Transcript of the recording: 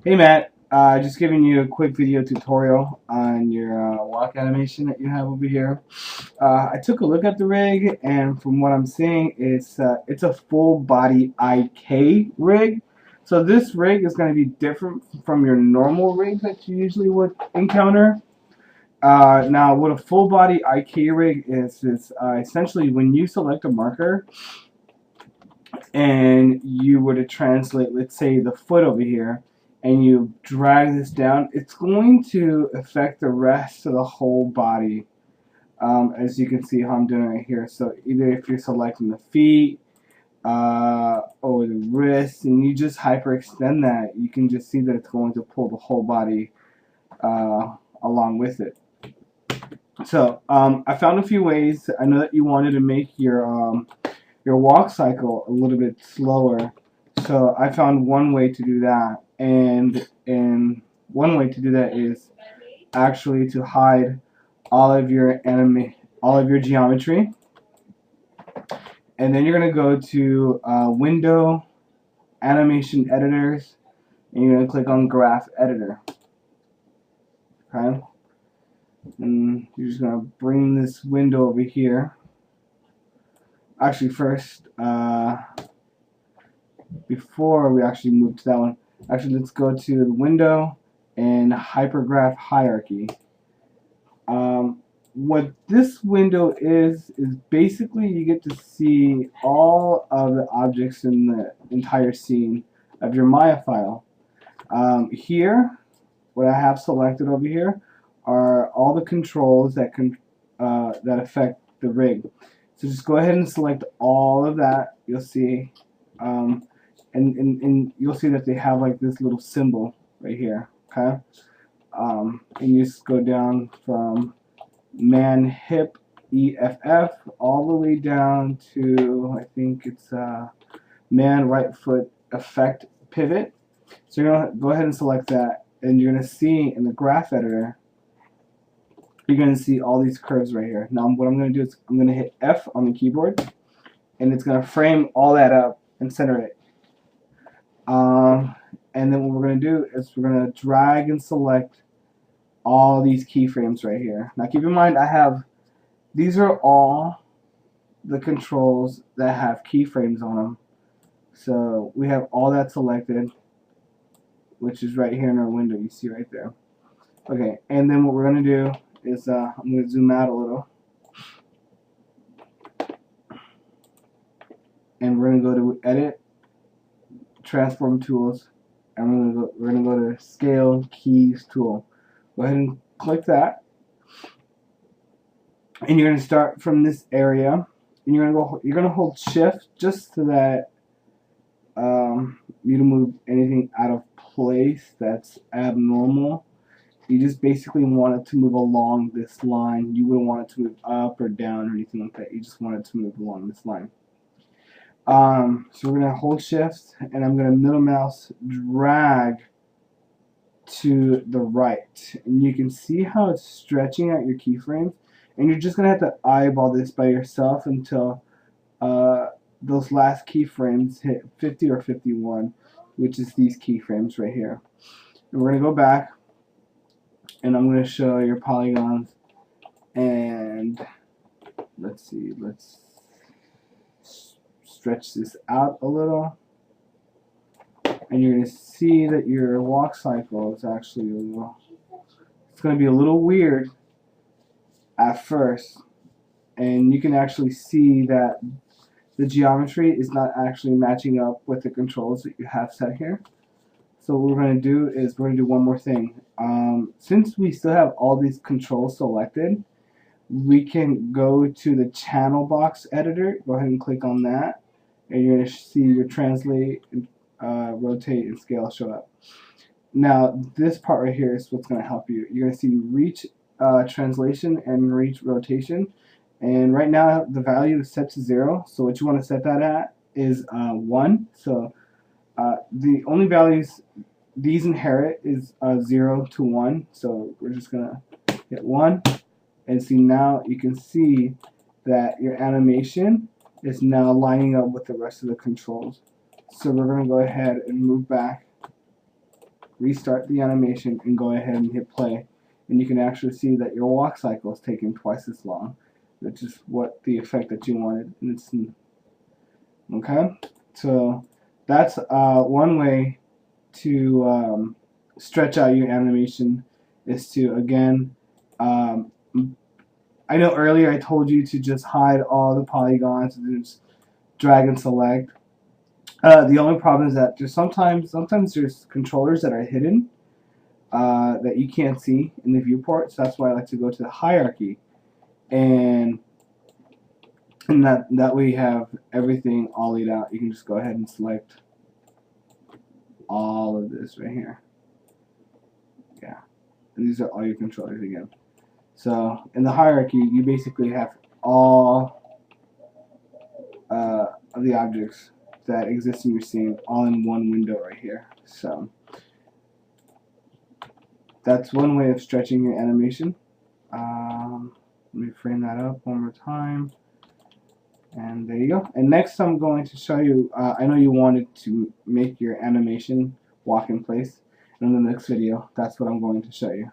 Hey Matt, just giving you a quick video tutorial on your walk animation that you have over here. I took a look at the rig, and from what I'm seeing, it's a full body IK rig. So this rig is going to be different from your normal rig that you usually would encounter. Now, what a full body IK rig is essentially when you select a marker and you were to translate, let's say, the foot over here, and you drag this down, it's going to affect the rest of the whole body, as you can see how I'm doing right here. So either if you're selecting the feet or the wrists, and you just hyperextend that, you can just see that it's going to pull the whole body along with it. So I found a few ways. I know that you wanted to make your walk cycle a little bit slower. So I found one way to do that, and one way to do that is actually to hide all of your geometry, and then you're gonna go to Window, Animation Editors, and you're gonna click on Graph Editor. Okay, and you're just gonna bring this window over here. Actually, first, before we actually move to that one, actually let's go to the window and hypergraph hierarchy. What this window is basically you get to see all of the objects in the entire scene of your Maya file. Here, what I have selected over here are all the controls that that affect the rig. So just go ahead and select all of that. You'll see, and you'll see that they have like this little symbol right here. Okay, and you just go down from man hip EFF all the way down to, I think it's man right foot effect pivot. So you're gonna go ahead and select that, and you're gonna see in the graph editor, you're gonna see all these curves right here. Now what I'm gonna do is I'm gonna hit F on the keyboard, and it's gonna frame all that up and center it. And then what we're gonna do is we're gonna drag and select all these keyframes right here. Now keep in mind, these are all the controls that have keyframes on them. So we have all that selected, which is right here in our window. You see right there. Okay, and then what we're going to do is I'm going to zoom out a little, and we're going to go to Edit, Transform Tools, and we're going to go to Scale Keys Tool. Go ahead and click that, and you're going to start from this area, and you're going to hold Shift just so that you don't move anything out of place that's abnormal. You just basically want it to move along this line. You wouldn't want it to move up or down or anything like that. You just want it to move along this line. So we're going to hold Shift, and I'm going to middle mouse drag to the right. And you can see how it's stretching out your keyframes. And you're just going to have to eyeball this by yourself until those last keyframes hit 50 or 51, which is these keyframes right here. And we're going to go back, and I'm going to show your polygons, and let's see, let's stretch this out a little, and you're going to see that your walk cycle is actually it's going to be a little weird at first, and you can actually see that the geometry is not actually matching up with the controls that you have set here. So what we're going to do is we're going to do one more thing. Since we still have all these controls selected, we can go to the channel box editor. Go ahead and click on that, and you're going to see your translate, rotate, and scale show up. Now this part right here is what's going to help you. You're going to see reach translation and reach rotation. And right now the value is set to 0, so what you want to set that at is 1. So the only values these inherit is 0 to 1, so we're just going to hit 1, and see now you can see that your animation is now lining up with the rest of the controls. So we're going to go ahead and move back restart the animation, and go ahead and hit play. And you can actually see that your walk cycle is taking twice as long, which is what the effect that you wanted. And it's okay. So that's one way to stretch out your animation, is to, again, I know earlier I told you to just hide all the polygons and just drag and select. The only problem is that there's sometimes there's controllers that are hidden that you can't see in the viewport. So that's why I like to go to the hierarchy, and that way you have everything all laid out. You can just go ahead and select all of this right here. Yeah, and these are all your controllers again. So in the hierarchy, you basically have all of the objects that exist in your scene all in one window right here. So that's one way of stretching your animation. Let me frame that up one more time. And there you go. And next I'm going to show you, I know you wanted to make your animation walk in place. And in the next video, that's what I'm going to show you.